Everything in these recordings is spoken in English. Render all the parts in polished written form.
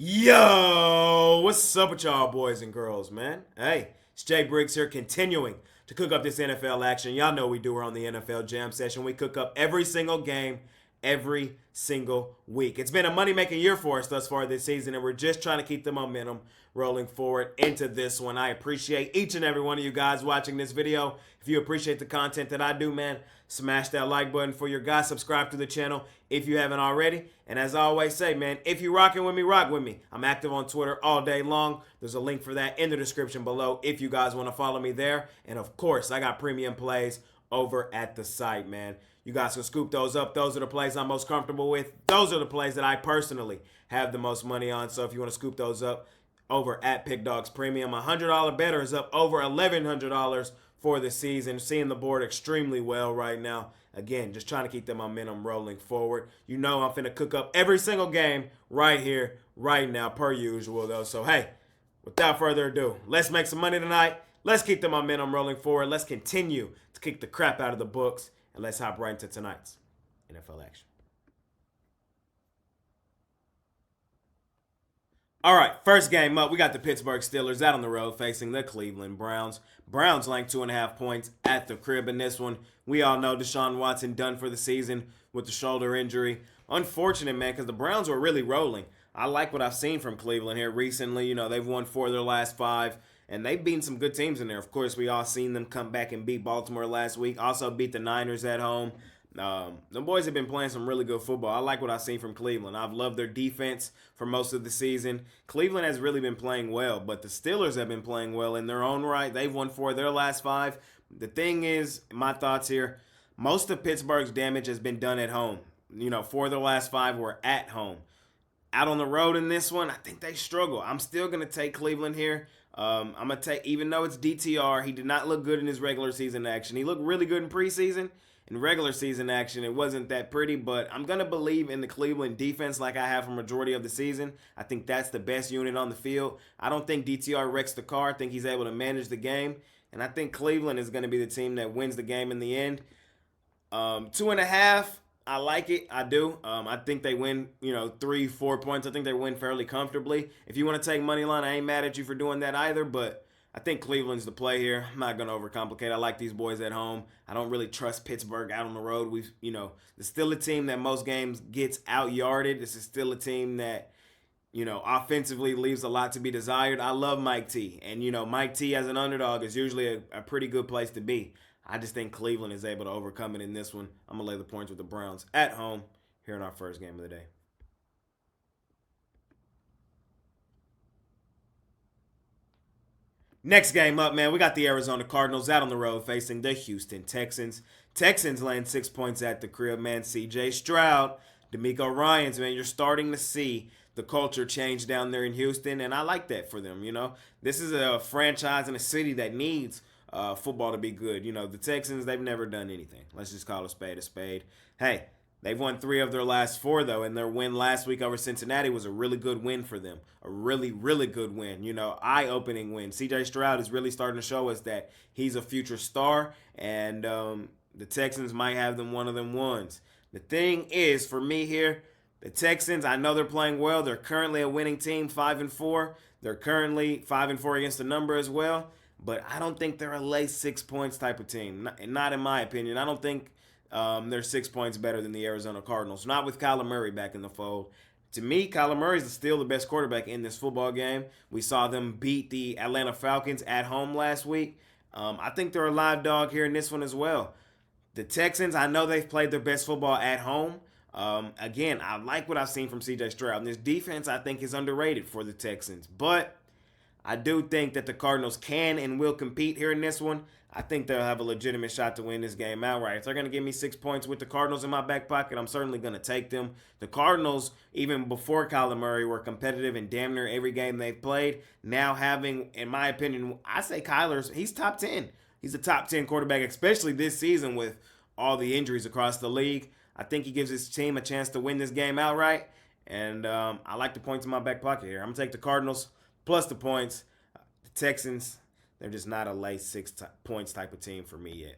Yo, what's up with y'all boys and girls, man? Hey, it's Jay Briggs here, continuing to cook up this NFL action. Y'all know we do her on the NFL Jam Session. We cook up every single game, every single week. It's been a money-making year for us thus far this season, and we're just trying to keep the momentum rolling forward into this one. I appreciate each and every one of you guys watching this video. If you appreciate the content that I do, man, smash that like button for your guys. Subscribe to the channel if you haven't already. And as I always say, man, if you're rocking with me, rock with me. I'm active on Twitter all day long. There's a link for that in the description below if you guys want to follow me there. And of course, I got premium plays over at the site, man. You guys can scoop those up. Those are the plays I'm most comfortable with. Those are the plays that I personally have the most money on. So if you want to scoop those up over at Pickdawgz Premium, a $100 better is up over $1,100 for the season. Seeing the board extremely well right now. Again, just trying to keep the momentum rolling forward. You know I'm finna cook up every single game right here, right now, per usual, though. So, hey, without further ado, let's make some money tonight. Let's keep the momentum rolling forward. Let's continue to kick the crap out of the books. And let's hop right into tonight's NFL action. All right, first game up, we got the Pittsburgh Steelers out on the road facing the Cleveland Browns. Browns laying 2.5 points at the crib in this one. We all know Deshaun Watson done for the season with the shoulder injury. Unfortunate, man, because the Browns were really rolling. I like what I've seen from Cleveland here recently. You know, they've won 4 of their last 5, and they've beaten some good teams in there. Of course, we all seen them come back and beat Baltimore last week. Also beat the Niners at home. The boys have been playing some really good football. I like what I've seen from Cleveland. I've loved their defense for most of the season. Cleveland has really been playing well, but the Steelers have been playing well in their own right. They've won 4 of their last 5. The thing is, my thoughts here, most of Pittsburgh's damage has been done at home. You know, 4 of their last 5 were at home. Out on the road in this one, I think they struggle. I'm still going to take Cleveland here. I'm going to take, even though it's DTR, he did not look good in his regular season action. He looked really good in preseason. In regular season action, it wasn't that pretty, but I'm going to believe in the Cleveland defense like I have for majority of the season. I think that's the best unit on the field. I don't think DTR wrecks the car. I think he's able to manage the game, and I think Cleveland is going to be the team that wins the game in the end. 2.5, I like it. I do. I think they win, 3-4 points. I think they win fairly comfortably. If you want to take money line, I ain't mad at you for doing that either, but I think Cleveland's the play here. I'm not going to overcomplicate. I like these boys at home. I don't really trust Pittsburgh out on the road. It's still a team that most games gets out-yarded. This is still a team that, offensively leaves a lot to be desired. I love Mike T. And, Mike T as an underdog is usually a pretty good place to be. I just think Cleveland is able to overcome it in this one. I'm going to lay the points with the Browns at home here in our first game of the day. Next game up, man, we got the Arizona Cardinals out on the road facing the Houston Texans. Texans laying 6 points at the crib, man. C.J. Stroud, D'Amico Ryans, man, you're starting to see the culture change down there in Houston, and I like that for them, This is a franchise in a city that needs football to be good. The Texans, they've never done anything. Let's just call a spade a spade. Hey, they've won 3 of their last 4, though, and their win last week over Cincinnati was a really good win for them. A really, really good win. Eye-opening win. C.J. Stroud is really starting to show us that he's a future star, and the Texans might have them one of them ones. The thing is, for me here, the Texans, I know they're playing well. They're currently a winning team, 5-4. They're currently 5-4 against the number as well, but I don't think they're a lay 6 points type of team. Not in my opinion. I don't think they're 6 points better than the Arizona Cardinals. Not with Kyler Murray back in the fold. To me, Kyler Murray is still the best quarterback in this football game. We saw them beat the Atlanta Falcons at home last week. I think they're a live dog here in this one as well. The Texans, I know they've played their best football at home. Again, I like what I've seen from C.J. Stroud. And this defense, I think, is underrated for the Texans. But I do think that the Cardinals can and will compete here in this one. I think they'll have a legitimate shot to win this game outright. If they're going to give me 6 points with the Cardinals in my back pocket, I'm certainly going to take them. The Cardinals, even before Kyler Murray, were competitive in damn near every game they've played. Now having, in my opinion, I say he's top 10. He's a top 10 quarterback, especially this season with all the injuries across the league. I think he gives his team a chance to win this game outright. And I like the points in my back pocket here. I'm going to take the Cardinals plus the points. The Texans, they're just not a lay 6 points type of team for me yet.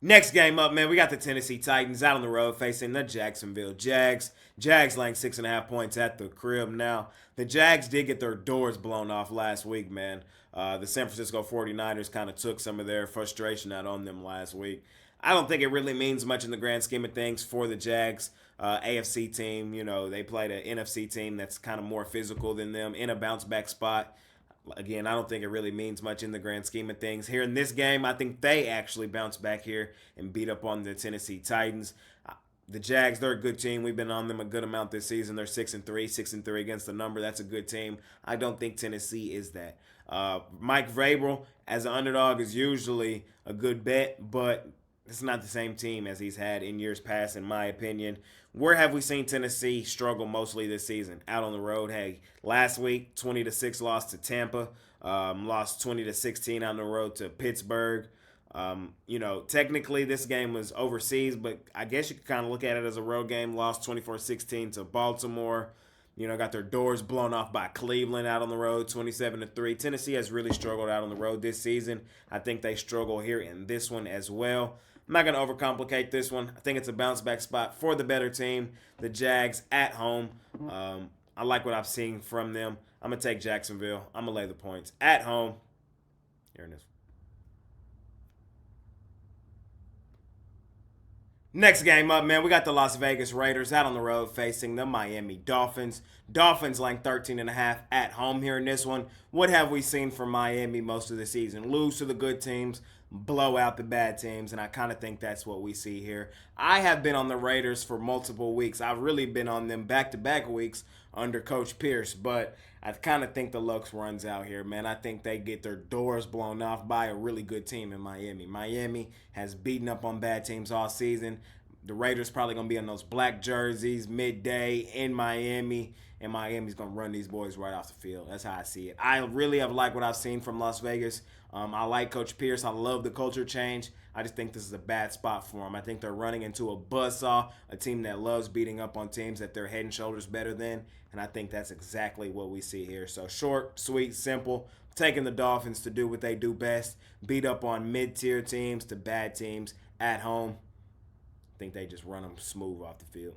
Next game up, man, we got the Tennessee Titans out on the road facing the Jacksonville Jags. Jags laying 6.5 points at the crib now. The Jags did get their doors blown off last week, man. The San Francisco 49ers kind of took some of their frustration out on them last week. I don't think it really means much in the grand scheme of things for the Jags. AFC team, they played an NFC team that's kind of more physical than them in a bounce back spot. Again, I don't think it really means much in the grand scheme of things. Here in this game, I think they actually bounce back here and beat up on the Tennessee Titans. The Jags, they're a good team. We've been on them a good amount this season. They're 6-3, 6-3 against the number. That's a good team. I don't think Tennessee is that. Mike Vrabel as an underdog is usually a good bet, but it's not the same team as he's had in years past, in my opinion. Where have we seen Tennessee struggle mostly this season? Out on the road. Hey, last week, 20-6 loss to Tampa. Lost 20-16 on the road to Pittsburgh. Technically this game was overseas, but I guess you could kind of look at it as a road game. Lost 24-16 to Baltimore. Got their doors blown off by Cleveland out on the road, 27-3. Tennessee has really struggled out on the road this season. I think they struggle here in this one as well. I'm not going to overcomplicate this one. I think it's a bounce back spot for the better team, the Jags at home. I like what I've seen from them. I'm going to take Jacksonville. I'm going to lay the points at home. Here it is. Next game up, man, we got the Las Vegas Raiders out on the road facing the Miami Dolphins. Dolphins laying 13.5 at home here in this one. What have we seen from Miami most of the season? Lose to the good teams, blow out the bad teams, and I kind of think that's what we see here. I have been on the Raiders for multiple weeks. I've really been on them back-to-back weeks under Coach Pierce, but I kind of think the luck runs out here, man. I think they get their doors blown off by a really good team in Miami. Miami has beaten up on bad teams all season. The Raiders probably going to be in those black jerseys midday in Miami, and Miami's going to run these boys right off the field. That's how I see it. I really have liked what I've seen from Las Vegas. I like Coach Pierce. I love the culture change. I just think this is a bad spot for them. I think they're running into a buzzsaw, a team that loves beating up on teams that they're head and shoulders better than, and I think that's exactly what we see here. So short, sweet, simple, taking the Dolphins to do what they do best, beat up on mid-tier teams to bad teams at home. I think they just run them smooth off the field.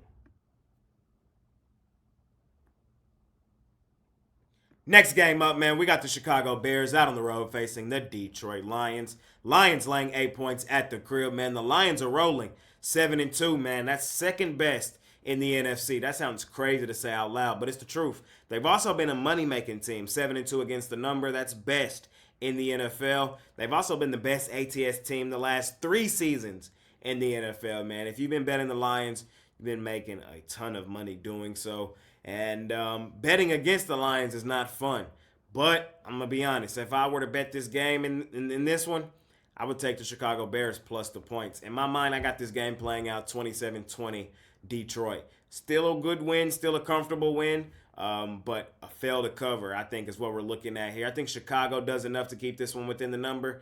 Next game up, man, we got the Chicago Bears out on the road facing the Detroit Lions. Lions laying 8 points at the crib, man. The Lions are rolling 7-2, man. That's second best in the NFC. That sounds crazy to say out loud, but it's the truth. They've also been a money-making team, 7-2 against the number. That's best in the NFL. They've also been the best ATS team the last 3 seasons in the NFL, man. If you've been betting the Lions, you've been making a ton of money doing so. And betting against the Lions is not fun. But I'm going to be honest. If I were to bet this game in this one, I would take the Chicago Bears plus the points. In my mind, I got this game playing out 27-20 Detroit. Still a good win, still a comfortable win, but a fail to cover, I think, is what we're looking at here. I think Chicago does enough to keep this one within the number.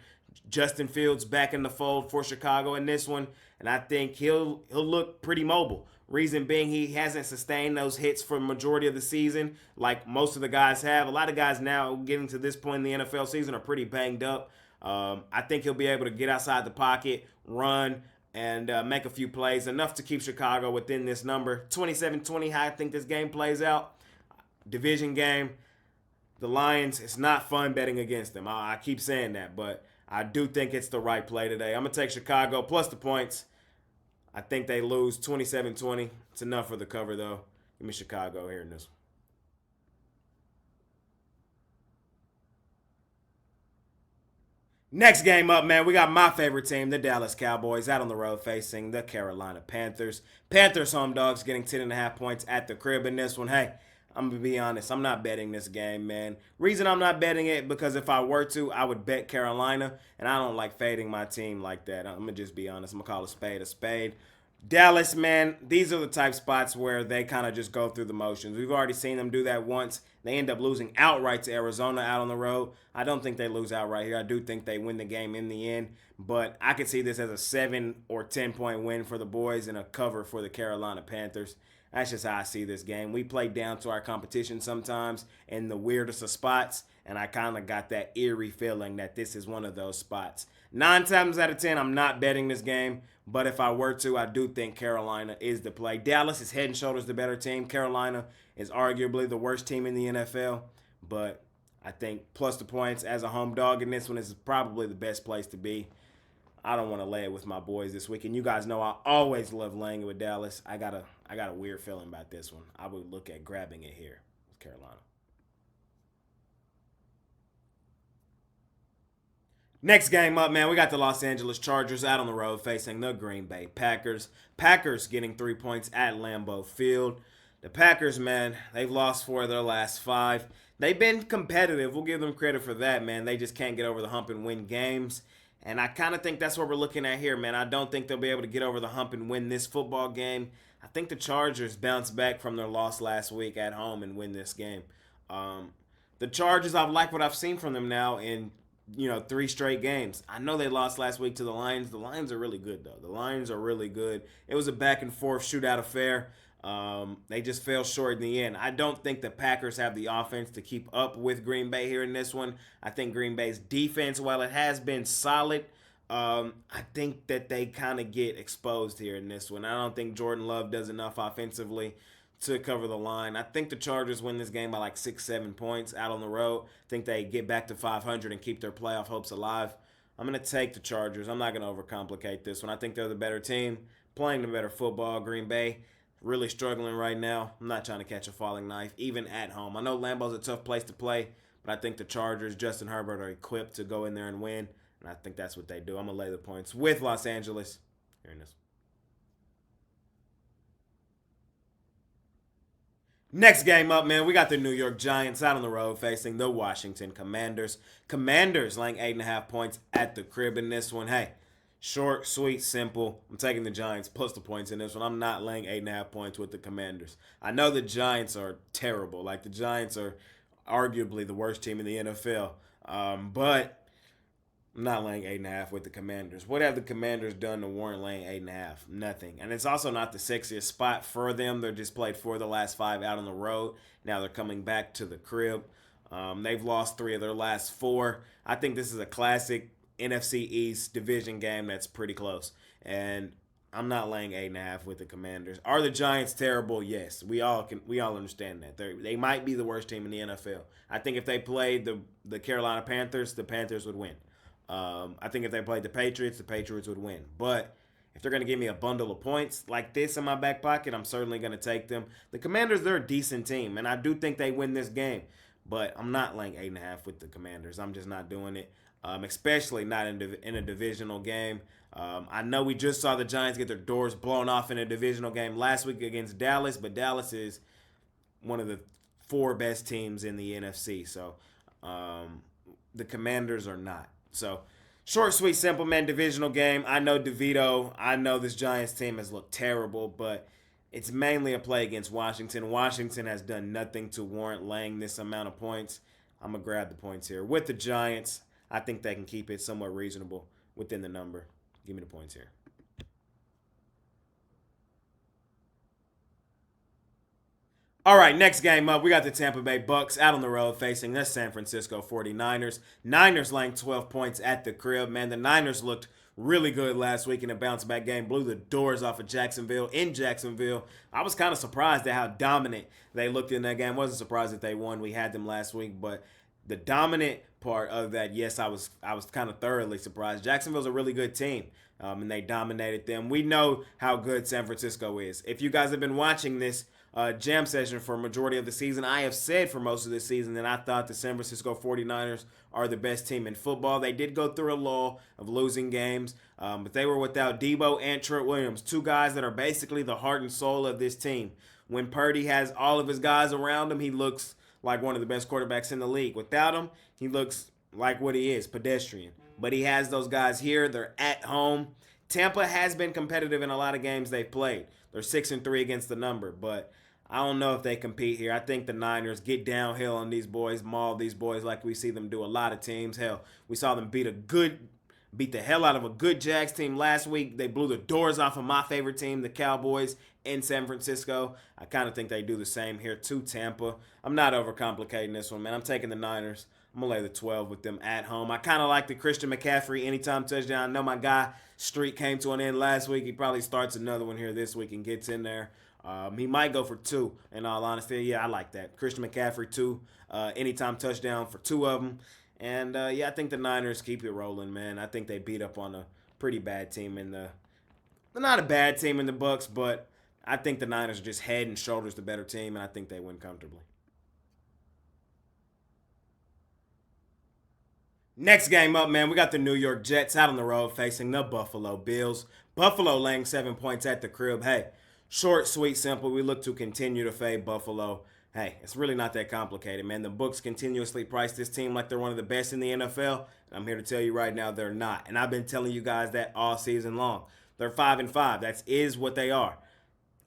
Justin Fields back in the fold for Chicago in this one, and I think he'll look pretty mobile. Reason being, he hasn't sustained those hits for the majority of the season like most of the guys have. A lot of guys now getting to this point in the NFL season are pretty banged up. I think he'll be able to get outside the pocket, run, and make a few plays, enough to keep Chicago within this number. 27-20, how I think this game plays out. Division game. The Lions, it's not fun betting against them. I keep saying that, but I do think it's the right play today. I'm going to take Chicago plus the points. I think they lose 27-20. It's enough for the cover, though. Give me Chicago here in this one. Next game up, man, we got my favorite team, the Dallas Cowboys, out on the road facing the Carolina Panthers. Panthers home dogs getting 10.5 points at the crib in this one. Hey, I'm going to be honest, I'm not betting this game, man. Reason I'm not betting it, because if I were to, I would bet Carolina, and I don't like fading my team like that. I'm going to just be honest. I'm going to call a spade a spade. Dallas, man, these are the type spots where they kind of just go through the motions. We've already seen them do that once. They end up losing outright to Arizona out on the road. I don't think they lose outright here. I do think they win the game in the end, but I could see this as a 7 or 10 point win for the boys and a cover for the Carolina Panthers. That's just how I see this game. We play down to our competition sometimes in the weirdest of spots, and I kind of got that eerie feeling that this is one of those spots. 9 times out of 10, I'm not betting this game, but if I were to, I do think Carolina is the play. Dallas is head and shoulders the better team. Carolina is arguably the worst team in the NFL, but I think plus the points as a home dog in this one is probably the best place to be. I don't want to lay it with my boys this week, and you guys know I always love laying it with Dallas. I got a weird feeling about this one. I would look at grabbing it here with Carolina. Next game up, man, we got the Los Angeles Chargers out on the road facing the Green Bay Packers. Packers getting 3 points at Lambeau Field. The Packers, man, they've lost 4 of their last 5. They've been competitive. We'll give them credit for that, man. They just can't get over the hump and win games. And I kind of think that's what we're looking at here, man. I don't think they'll be able to get over the hump and win this football game. I think the Chargers bounce back from their loss last week at home and win this game. The Chargers, I've liked what I've seen from them now in 3 straight games. I know they lost last week to the Lions. The Lions are really good, though. The Lions are really good. It was a back-and-forth shootout affair. They just fell short in the end. I don't think the Packers have the offense to keep up with Green Bay here in this one. I think Green Bay's defense, while it has been solid, I think that they kind of get exposed here in this one. I don't think Jordan Love does enough offensively to cover the line. I think the Chargers win this game by like 6-7 points out on the road. I think they get back to 500 and keep their playoff hopes alive. I'm going to take the Chargers. I'm not going to overcomplicate this one. I think they're the better team, playing the better football. Green Bay really struggling right now. I'm not trying to catch a falling knife, even at home. I know Lambeau's a tough place to play, but I think the Chargers, Justin Herbert, are equipped to go in there and win, and I think that's what they do. I'm going to lay the points with Los Angeles here in this. Next game up, man, we got the New York Giants out on the road facing the Washington Commanders. Commanders laying 8.5 points at the crib in this one. Hey, short, sweet, simple. I'm taking the Giants plus the points in this one. I'm not laying 8.5 points with the Commanders. I know the Giants are terrible. Like, the Giants are arguably the worst team in the NFL. But I'm not laying 8.5 with the Commanders. What have the Commanders done to warrant laying 8.5? Nothing. And it's also not the sexiest spot for them. They're just played 4 of the last 5 out on the road. Now they're coming back to the crib. They've lost 3 of their last 4. I think this is a classic NFC East division game that's pretty close. And I'm not laying 8.5 with the Commanders. Are the Giants terrible? Yes. We all understand that. They might be the worst team in the NFL. I think if they played the Carolina Panthers, the Panthers would win. I think if they played the Patriots would win. But if they're going to give me a bundle of points like this in my back pocket, I'm certainly going to take them. The Commanders, they're a decent team, and I do think they win this game. But I'm not laying 8.5 with the Commanders. I'm just not doing it, especially not in a divisional game. I know we just saw the Giants get their doors blown off in a divisional game last week against Dallas, but Dallas is one of the 4 best teams in the NFC. So the Commanders are not. So, short, sweet, simple, man, divisional game. I know DeVito. I know this Giants team has looked terrible, but it's mainly a play against Washington. Washington has done nothing to warrant laying this amount of points. I'm going to grab the points here. With the Giants, I think they can keep it somewhat reasonable within the number. Give me the points here. All right, next game up, we got the Tampa Bay Bucks out on the road facing the San Francisco 49ers. Niners laying 12 points at the crib. Man, the Niners looked really good last week in a bounce-back game. Blew the doors off of Jacksonville in Jacksonville. I was kind of surprised at how dominant they looked in that game. Wasn't surprised that they won. We had them last week, but the dominant part of that, yes, I was kind of thoroughly surprised. Jacksonville's a really good team, and they dominated them. We know how good San Francisco is. If you guys have been watching this jam session for a majority of the season, I have said for most of the season that I thought the San Francisco 49ers are the best team in football. They did go through a lull of losing games, but they were without Debo and Trent Williams, 2 guys that are basically the heart and soul of this team. When Purdy has all of his guys around him, he looks like one of the best quarterbacks in the league. Without him, he looks like what he is, pedestrian. But he has those guys here. They're at home. Tampa has been competitive in a lot of games they've played. They're 6-3 against the number, but I don't know if they compete here. I think the Niners get downhill on these boys, maul these boys like we see them do a lot of teams. Hell, we saw them beat the hell out of a good Jags team last week. They blew the doors off of my favorite team, the Cowboys, in San Francisco. I kind of think they do the same here to Tampa. I'm not overcomplicating this one, man. I'm taking the Niners. I'm going to lay the 12 with them at home. I kind of like the Christian McCaffrey anytime touchdown. I know my guy streak came to an end last week. He probably starts another one here this week and gets in there. He might go for two, in all honesty. Yeah, I like that. Christian McCaffrey, two. Anytime touchdown for two of them. And, yeah, I think the Niners keep it rolling, man. I think they beat up on a pretty bad team in the – not a bad team in the Bucks, but I think the Niners are just head and shoulders the better team, and I think they win comfortably. Next game up, man, we got the New York Jets out on the road facing the Buffalo Bills. Buffalo laying 7 points at the crib. Hey, short, sweet, simple. We look to continue to fade Buffalo. Hey, it's really not that complicated, man. The books continuously price this team like they're one of the best in the NFL. And I'm here to tell you right now they're not. And I've been telling you guys that all season long. They're 5-5. That is what they are.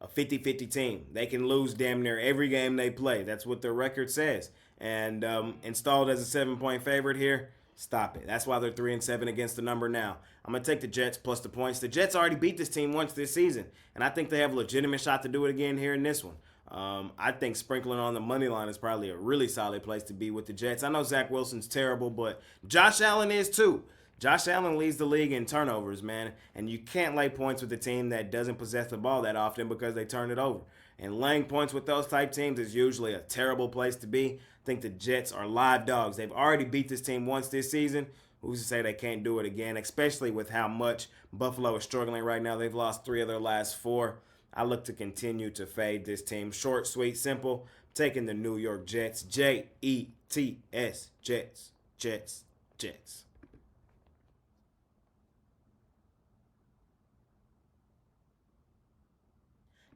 A 50-50 team. They can lose damn near every game they play. That's what their record says. And installed as a 7-point favorite here, stop it. That's why they're 3-7 against the number now. I'm going to take the Jets plus the points. The Jets already beat this team once this season, and I think they have a legitimate shot to do it again here in this one. I think sprinkling on the money line is probably a really solid place to be with the Jets. I know Zach Wilson's terrible, but Josh Allen is too. Josh Allen leads the league in turnovers, man, and you can't lay points with a team that doesn't possess the ball that often because they turn it over. And laying points with those type teams is usually a terrible place to be. I think the Jets are live dogs. They've already beat this team once this season. Who's to say they can't do it again, especially with how much Buffalo is struggling right now. They've lost 3 of their last 4. I look to continue to fade this team. Short, sweet, simple. Taking the New York Jets. Jets. Jets. Jets. Jets.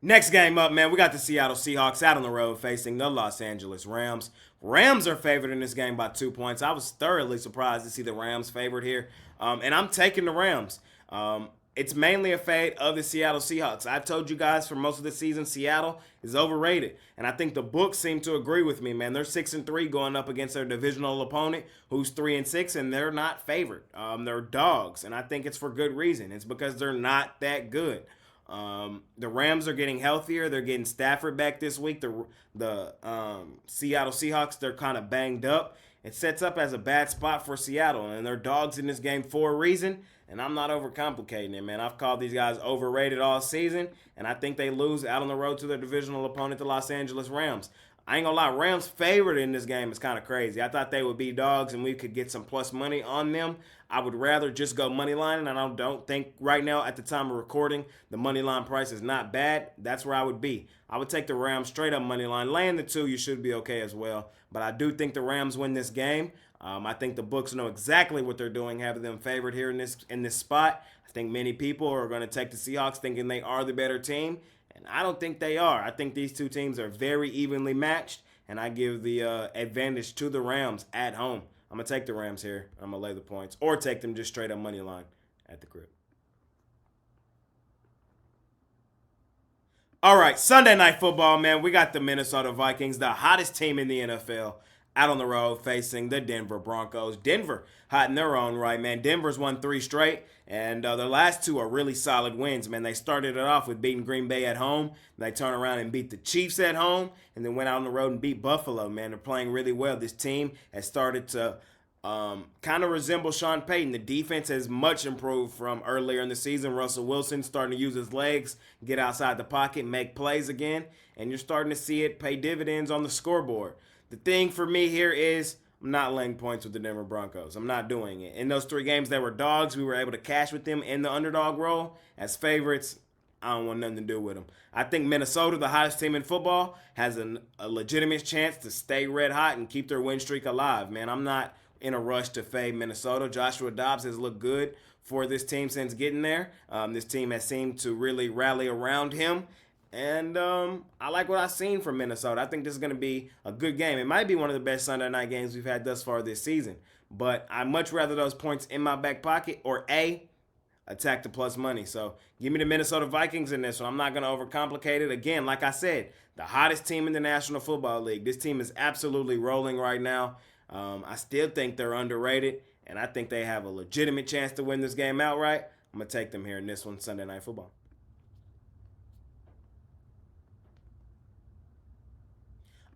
Next game up, man, we got the Seattle Seahawks out on the road facing the Los Angeles Rams. Rams are favored in this game by 2 points. I was thoroughly surprised to see the Rams favored here, and I'm taking the Rams. It's mainly a fade of the Seattle Seahawks. I've told you guys for most of the season Seattle is overrated, and I think the books seem to agree with me, man. They're 6-3 going up against their divisional opponent who's 3-6, and they're not favored. They're dogs, and I think it's for good reason. It's because they're not that good. The Rams are getting healthier. They're getting Stafford back this week. The Seattle Seahawks, they're kind of banged up. It sets up as a bad spot for Seattle, and they're dogs in this game for a reason, and I'm not overcomplicating it, man. I've called these guys overrated all season, and I think they lose out on the road to their divisional opponent, the Los Angeles Rams. I ain't gonna lie, Rams favored in this game is kind of crazy. I thought they would be dogs and we could get some plus money on them. I would rather just go money line, and I don't think right now at the time of recording the money line price is not bad. That's where I would be. I would take the Rams straight up money line. Laying the 2, you should be okay as well. But I do think the Rams win this game. I think the books know exactly what they're doing, having them favored here in this spot. I think many people are going to take the Seahawks thinking they are the better team. And I don't think they are. I think these two teams are very evenly matched, and I give the advantage to the Rams at home. I'm going to take the Rams here. I'm going to lay the points, or take them just straight up money line at the crib. All right, Sunday Night Football, man. We got the Minnesota Vikings, the hottest team in the NFL, out on the road facing the Denver Broncos. Denver hot in their own right, man. Denver's won 3 straight, and their last 2 are really solid wins, man. They started it off with beating Green Bay at home. They turned around and beat the Chiefs at home, and then went out on the road and beat Buffalo, man. They're playing really well. This team has started to kind of resemble Sean Payton. The defense has much improved from earlier in the season. Russell Wilson starting to use his legs, get outside the pocket, make plays again, and you're starting to see it pay dividends on the scoreboard. The thing for me here is I'm not laying points with the Denver Broncos. I'm not doing it. In those 3 games that were dogs, we were able to cash with them in the underdog role as favorites. I don't want nothing to do with them. I think Minnesota, the hottest team in football, has a legitimate chance to stay red hot and keep their win streak alive, man. I'm not in a rush to fade Minnesota. Joshua Dobbs has looked good for this team since getting there. This team has seemed to really rally around him. And I like what I've seen from Minnesota. I think this is going to be a good game. It might be one of the best Sunday night games we've had thus far this season. But I'd much rather those points in my back pocket or attack the plus money. So give me the Minnesota Vikings in this one. I'm not going to overcomplicate it. Again, like I said, the hottest team in the National Football League. This team is absolutely rolling right now. I still think they're underrated, and I think they have a legitimate chance to win this game outright. I'm going to take them here in this one, Sunday Night Football.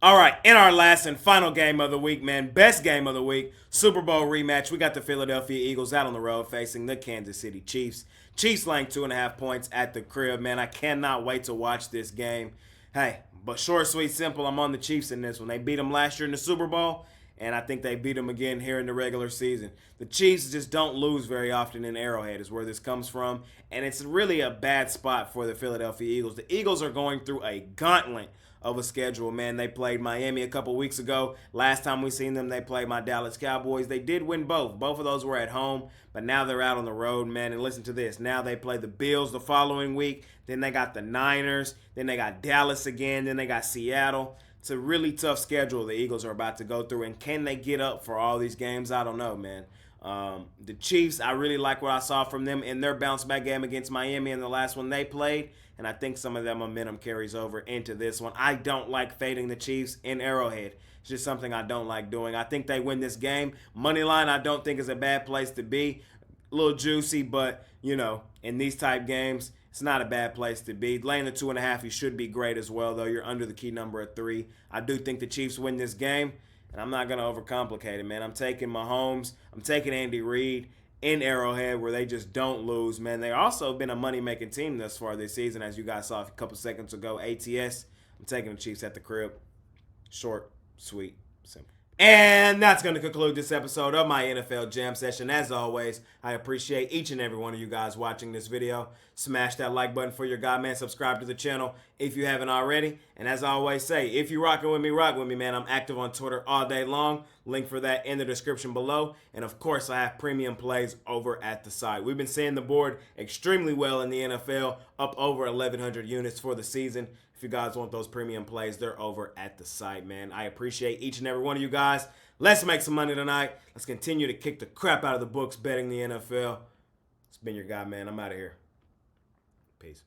All right, in our last and final game of the week, man, best game of the week, Super Bowl rematch. We got the Philadelphia Eagles out on the road facing the Kansas City Chiefs. Chiefs laying 2.5 points at the crib, man. I cannot wait to watch this game. Hey, but short, sweet, simple, I'm on the Chiefs in this one. They beat them last year in the Super Bowl, and I think they beat them again here in the regular season. The Chiefs just don't lose very often in Arrowhead is where this comes from, and it's really a bad spot for the Philadelphia Eagles. The Eagles are going through a gauntlet of a schedule, man. They played Miami a couple weeks ago. Last time we seen them, they played my Dallas Cowboys. They did win both. Both of those were at home, but now they're out on the road, man. And listen to this. Now they play the Bills the following week. Then they got the Niners. Then they got Dallas again. Then they got Seattle. It's a really tough schedule the Eagles are about to go through, and can they get up for all these games? I don't know, man. The Chiefs, I really like what I saw from them in their bounce-back game against Miami in the last one they played, and I think some of that momentum carries over into this one. I don't like fading the Chiefs in Arrowhead. It's just something I don't like doing. I think they win this game. Moneyline, I don't think is a bad place to be. A little juicy, but, in these type games, it's not a bad place to be. Laying the 2.5, you should be great as well, though. You're under the key number of 3. I do think the Chiefs win this game, and I'm not going to overcomplicate it, man. I'm taking Mahomes. I'm taking Andy Reid in Arrowhead where they just don't lose, man. They've also been a money-making team thus far this season, as you guys saw a couple seconds ago. ATS, I'm taking the Chiefs at the crib. Short, sweet, simple. And that's going to conclude this episode of my NFL Jam Session. As always, I appreciate each and every one of you guys watching this video. Smash that like button for your guy, man. Subscribe to the channel if you haven't already. And as I always say, if you're rocking with me, rock with me, man. I'm active on Twitter all day long. Link for that in the description below. And of course, I have premium plays over at the site. We've been seeing the board extremely well in the NFL, up over 1,100 units for the season. If you guys want those premium plays, they're over at the site, man. I appreciate each and every one of you guys. Let's make some money tonight. Let's continue to kick the crap out of the books betting the NFL. It's been your guy, man. I'm out of here. Peace.